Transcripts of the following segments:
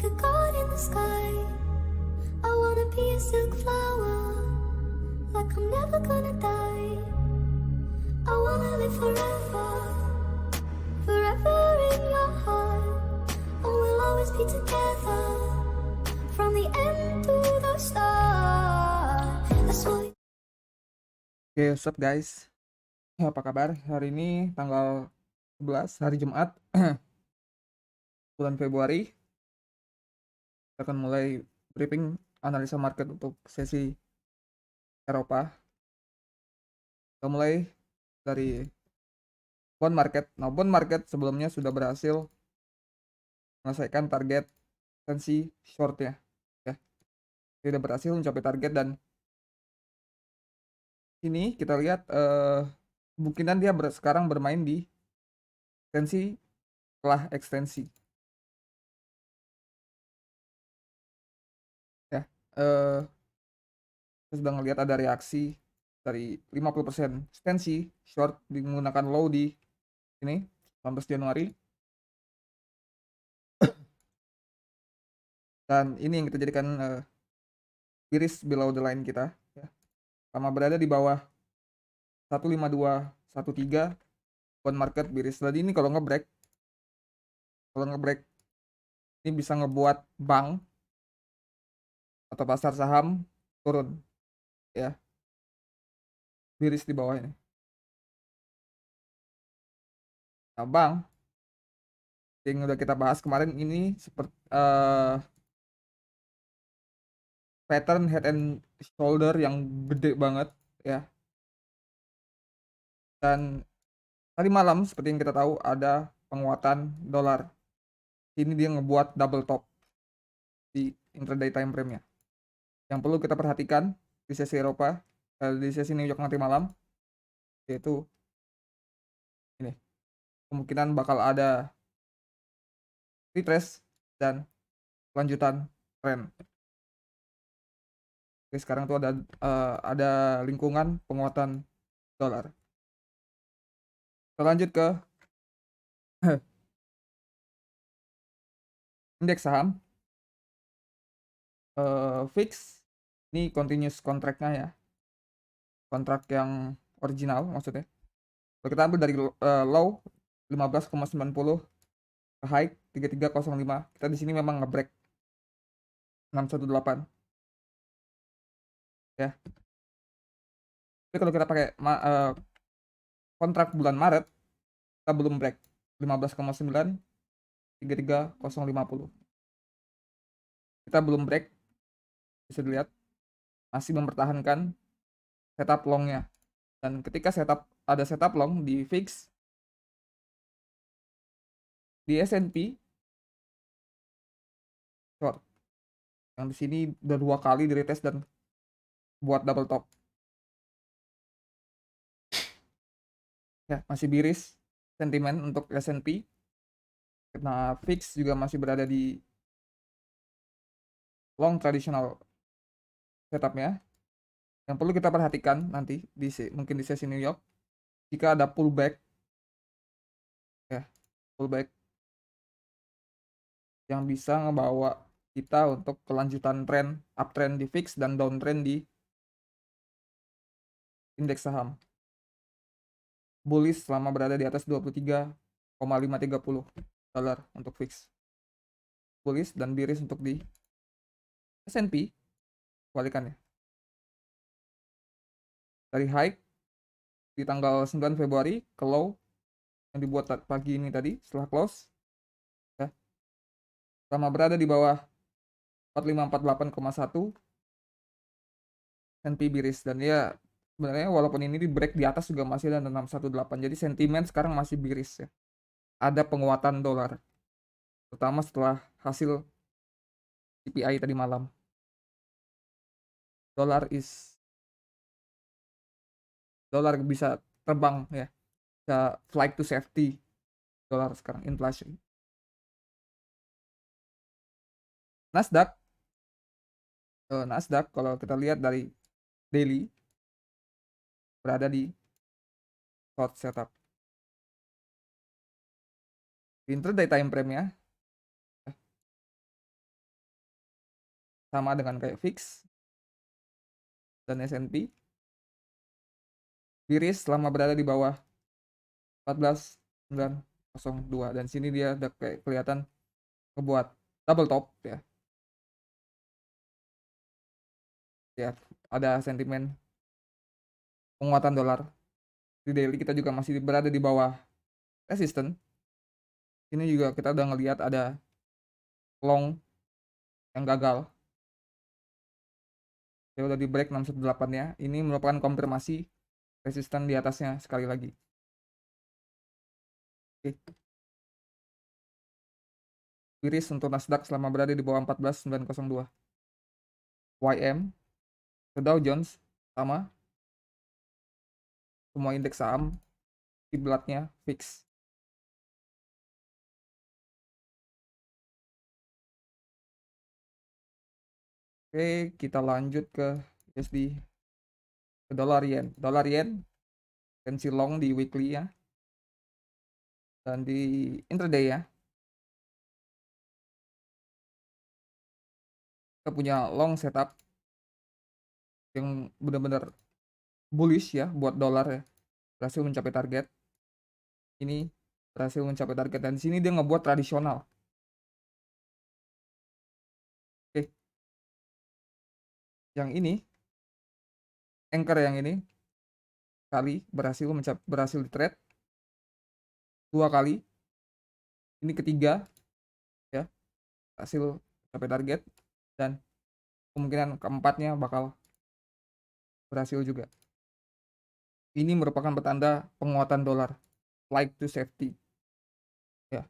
like a god in the sky. I wanna be a silk flower, like I'm never gonna die. I wanna live forever, forever in your heart. And we'll always be together, from the end to the start. That's what. Oke, what's up guys? Apa kabar? Hari ini tanggal 11, hari Jumat, bulan Februari. Kita akan mulai briefing analisa market untuk sesi Eropa. Kita mulai dari bond market. Nah, bond market sebelumnya sudah berhasil menyelesaikan target tensi short-nya. Ya, sudah berhasil mencapai target dan ini kita lihat kemungkinan dia sekarang bermain di tensi setelah ekstensi. Ya, kita sudah ngelihat ada reaksi dari 50% ekstensi short menggunakan low di ini 19 Januari, dan ini yang kita jadikan bearish below the line kita ya. Sama berada di bawah 15213 bond market bearish. Jadi ini kalau ngebreak ini bisa ngebuat bank atau pasar saham turun ya, bearish di bawah ini. Nah, bank yang udah kita bahas kemarin ini seperti pattern head and shoulder yang gede banget ya. Dan tadi malam seperti yang kita tahu ada penguatan dolar. Ini dia ngebuat double top di intraday time frame-nya. Yang perlu kita perhatikan di sesi Eropa, di sesi New York nanti malam, yaitu ini. Kemungkinan bakal ada retrace dan lanjutan tren. Oke, sekarang tuh ada lingkungan penguatan dolar. Kita lanjut ke indeks saham. Fix ini continuous kontraknya ya, kontrak yang original maksudnya. Kalau kita ambil dari low 15,90 ke high 3305, kita di sini memang ngebreak 618 ya. Tapi kalau kita pakai kontrak bulan Maret, kita belum break 15,9 33050. Kita belum break, bisa dilihat masih mempertahankan setup longnya. Dan ketika ada setup long di fix di S&P short, yang di sini udah 2 kali di retest dan buat double top ya, masih bearish sentimen untuk S&P karena fix juga masih berada di long traditional setupnya. Yang perlu kita perhatikan nanti mungkin di sesi New York, jika ada pullback ya, pullback yang bisa ngebawa kita untuk kelanjutan tren uptrend di fix dan downtrend di indeks saham. Bullish selama berada di atas 23,530 dolar untuk fix. Bullish dan bearish untuk di S&P kebalikannya. Dari high di tanggal 9 Februari ke low yang dibuat pagi ini tadi setelah close ya, selama berada di bawah 4548,1 S&P bearish, dan ya sebenarnya walaupun ini di break di atas juga masih ada 618. Jadi sentimen sekarang masih bearish ya. Ada penguatan dolar terutama setelah hasil CPI tadi malam. Dolar bisa terbang ya, bisa flight to safety dolar sekarang inflation. Nasdaq kalau kita lihat dari daily berada di short setup. Di intraday time frame ya, sama dengan kayak VIX dan S&P. Biris selama berada di bawah 14.902, dan sini dia udah kayak kelihatan ngebuat double top ya. Ya, ada sentimen penguatan dolar. Di daily kita juga masih berada di bawah resisten. Ini juga kita udah ngelihat ada long yang gagal. Ya udah di break 618 ya. Ini merupakan konfirmasi resisten di atasnya sekali lagi. Oke. Iris untuk Nasdaq selama berada di bawah 14.902. YM ke Dow Jones sama, semua indeks saham kiblatnya fix. Oke, kita lanjut ke USD, ke dolar yen. Dolar yen tensi long di weekly ya, dan di intraday ya. Kita punya long setup yang benar-benar bullish ya buat dolar ya. Berhasil mencapai target. Ini berhasil mencapai target, dan di sini dia ngebuat tradisional. Oke. Yang ini, anchor yang ini kali berhasil di trade 2 kali. Ini ketiga ya, hasil mencapai target, dan kemungkinan keempatnya bakal berhasil juga. Ini merupakan petanda penguatan dolar, flight to safety ya.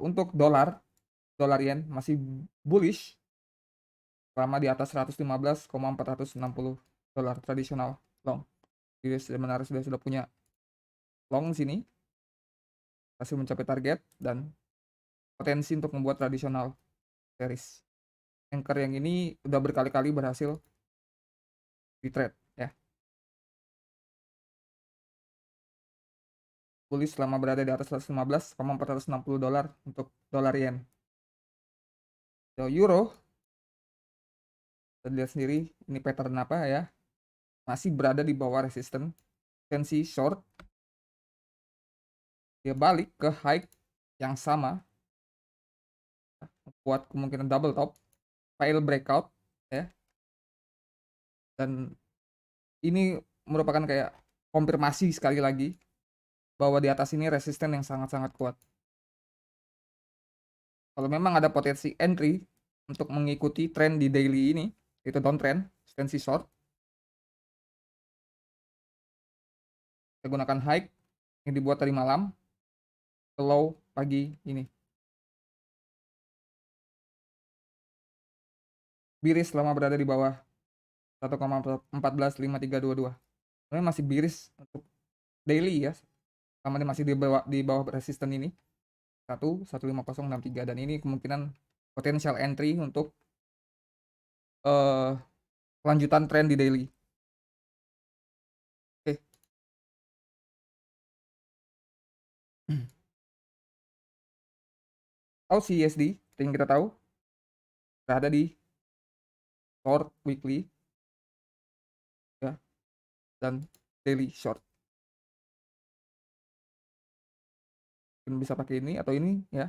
Untuk dolar yen masih bullish selama di atas 115,460 dolar tradisional long. Jadi sebenarnya sudah punya long sini, hasil mencapai target dan potensi untuk membuat tradisional series. Anchor yang ini udah berkali-kali berhasil di trade ya. Bullish selama berada di atas 115,460 dolar untuk dolar yen. Euro, kita lihat sendiri ini pattern apa ya, masih berada di bawah resisten, tensi short. Dia balik ke high yang sama, buat kemungkinan double top, fail breakout ya. Dan ini merupakan kayak konfirmasi sekali lagi bahwa di atas ini resisten yang sangat-sangat kuat. Kalau memang ada potensi entry untuk mengikuti tren di daily ini, itu downtrend, tensi short, kita gunakan high yang dibuat tadi malam ke low pagi ini. Biris selama berada di bawah 1,145322. Sebenarnya masih biris untuk daily ya, sama dia masih di bawah resisten ini 1,15063, dan ini kemungkinan potensial entry untuk lanjutan tren di daily. Oke. Aussie USD yang kita tahu berada di short weekly ya, dan daily short. Bisa pakai ini atau ini ya.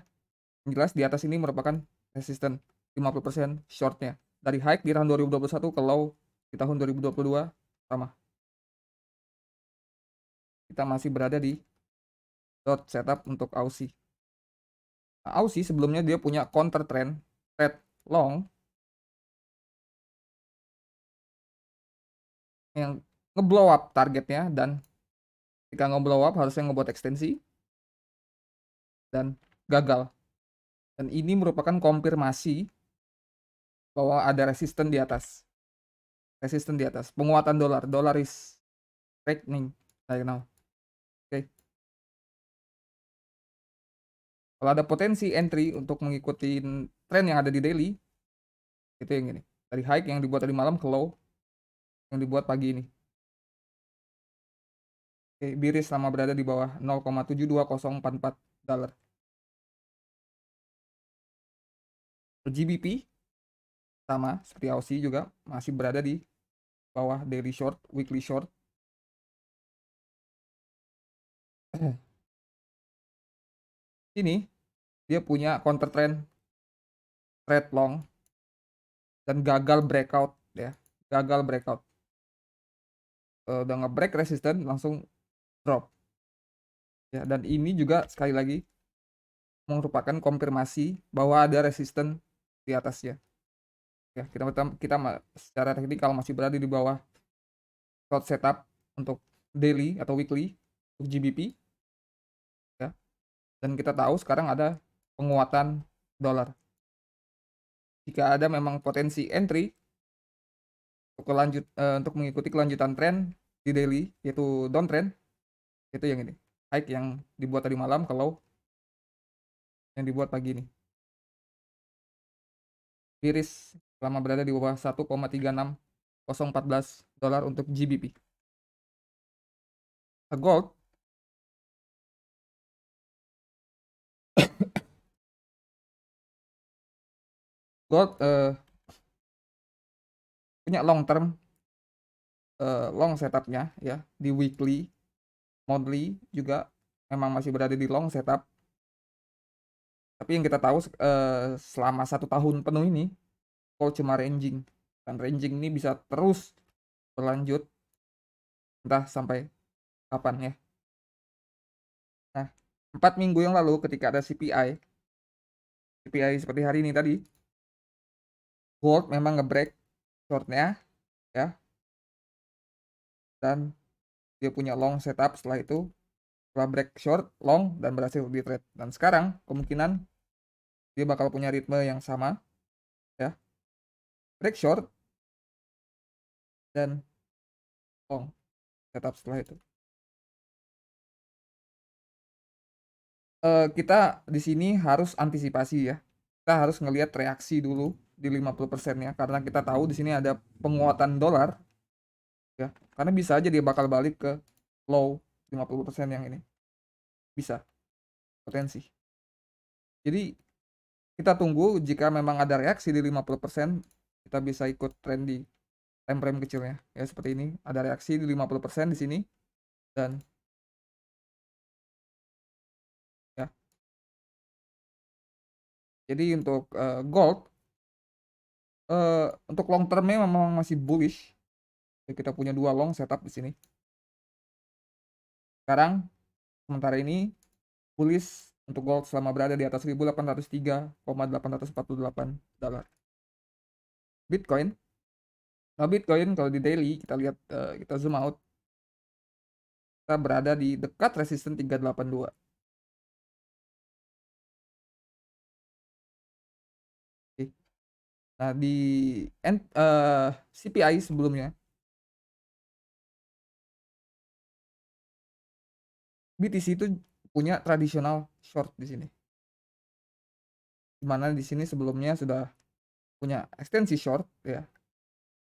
Yang jelas di atas ini merupakan resisten 50% shortnya. Dari high di tahun 2021 ke low di tahun 2022 sama. Kita masih berada di dot setup untuk Aussie. Nah, Aussie sebelumnya dia punya counter trend red long yang ngeblow up targetnya, dan ketika ngeblow up harusnya ngebuat ekstensi dan gagal. Dan ini merupakan konfirmasi bahwa ada resisten di atas. Resisten di atas. Penguatan dolar. Dolar is threatening right now. Oke. Kalau ada potensi entry untuk mengikuti tren yang ada di daily, itu yang ini. Dari high yang dibuat tadi malam ke low yang dibuat pagi ini. Oke, biris sama berada di bawah 0,72044 dolar. GBP sama seperti Aussie juga masih berada di bawah daily short, weekly short. Ini dia punya counter trade long dan gagal breakout ya, gagal breakout. Udah nge-break resisten langsung drop ya, dan ini juga sekali lagi merupakan konfirmasi bahwa ada resisten di atasnya ya. Kita secara teknikal masih berada di bawah short setup untuk daily atau weekly untuk GBP ya, dan kita tahu sekarang ada penguatan dolar. Jika ada memang potensi entry untuk mengikuti kelanjutan tren di daily, yaitu downtrend, itu yang ini high yang dibuat tadi malam, kalau yang dibuat pagi ini tiris selama berada di bawah 1,36014 dolar untuk GBP. Gold gold punya long setupnya ya, di weekly, monthly juga memang masih berada di long setup. Tapi yang kita tahu selama 1 tahun penuh ini gold cuma ranging, dan ranging ini bisa terus berlanjut entah sampai kapan ya. Nah, 4 minggu yang lalu ketika ada CPI seperti hari ini tadi, gold memang ngebreak shortnya ya, dan dia punya long setup. Setelah itu setelah break short, long, dan berhasil di trade. Dan sekarang kemungkinan dia bakal punya ritme yang sama ya, break short dan long setup setelah itu. Kita di sini harus antisipasi ya. Kita harus ngelihat reaksi dulu di 50%-nya, karena kita tahu di sini ada penguatan dolar ya. Karena bisa aja dia bakal balik ke low 50% yang ini. Bisa, potensi. Jadi kita tunggu, jika memang ada reaksi di 50%, kita bisa ikut tren di time frame kecilnya ya, seperti ini. Ada reaksi di 50% di sini, dan ya. Jadi untuk gold untuk long termnya memang masih bullish. Kita punya 2 long setup di sini. Sekarang sementara ini bullish untuk gold selama berada di atas 1803,848 dolar. Bitcoin. Nah, Bitcoin kalau di daily kita lihat, kita zoom out, kita berada di dekat resisten 382. Oke. Nah, di CPI sebelumnya, BTC itu punya tradisional short di sini. Dimana di sini sebelumnya sudah punya ekstensi short ya,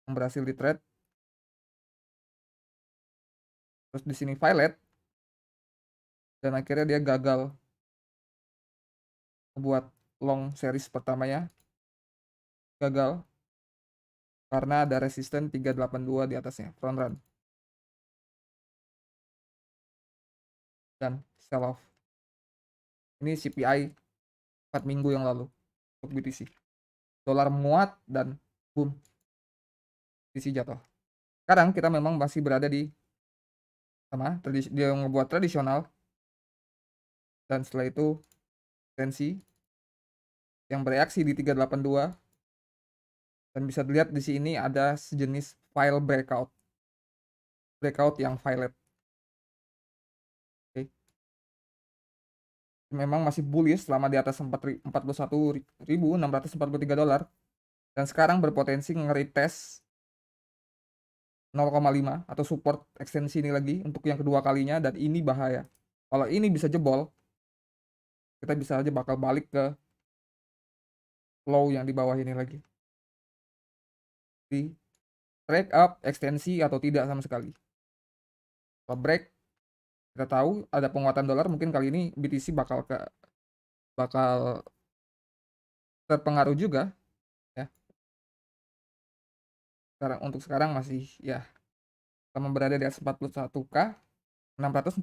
yang berhasil di trade. Terus di sini violet, dan akhirnya dia gagal membuat long series pertamanya, gagal karena ada resisten 382 di atasnya, front run, dan sell off. Ini CPI 4 minggu yang lalu untuk BTC. Dolar menguat dan boom, BTC jatuh. Sekarang kita memang masih berada di sama, dia ngebuat tradisional, dan setelah itu tensi yang bereaksi di 382, dan bisa dilihat di sini ada sejenis file breakout yang violet. Oke. Memang masih bullish selama di atas 41.643 dolar, dan sekarang berpotensi nge-retest 0,5 atau support ekstensi ini lagi untuk yang kedua kalinya, dan ini bahaya. Kalau ini bisa jebol, kita bisa aja bakal balik ke low yang di bawah ini lagi. Di break up ekstensi atau tidak sama sekali. Kalau break, kita tahu ada penguatan dolar, mungkin kali ini BTC bakal terpengaruh juga ya. untuk sekarang masih ya sama berada di atas 41K, $643.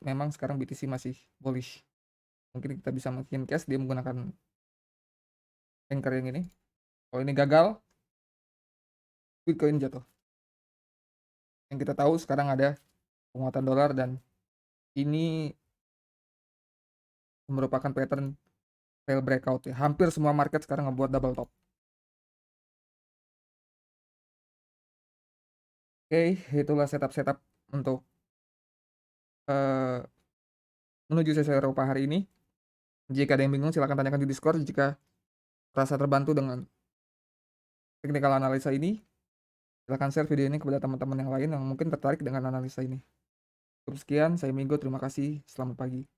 Memang sekarang BTC masih bullish. Mungkin kita bisa makin cash dia menggunakan anchor yang ini. Kalau ini gagal, Bitcoin jatuh. Yang kita tahu sekarang ada penguatan dolar dan ini merupakan pattern fail breakout ya. Hampir semua market sekarang ngebuat double top. Oke, itulah setup untuk eh, menuju sesi Eropa hari ini. Jika ada yang bingung silahkan tanyakan di Discord. Jika merasa terbantu dengan technical analisa ini, silahkan share video ini kepada teman-teman yang lain yang mungkin tertarik dengan analisa ini. Cukup sekian, saya Migo, terima kasih, selamat pagi.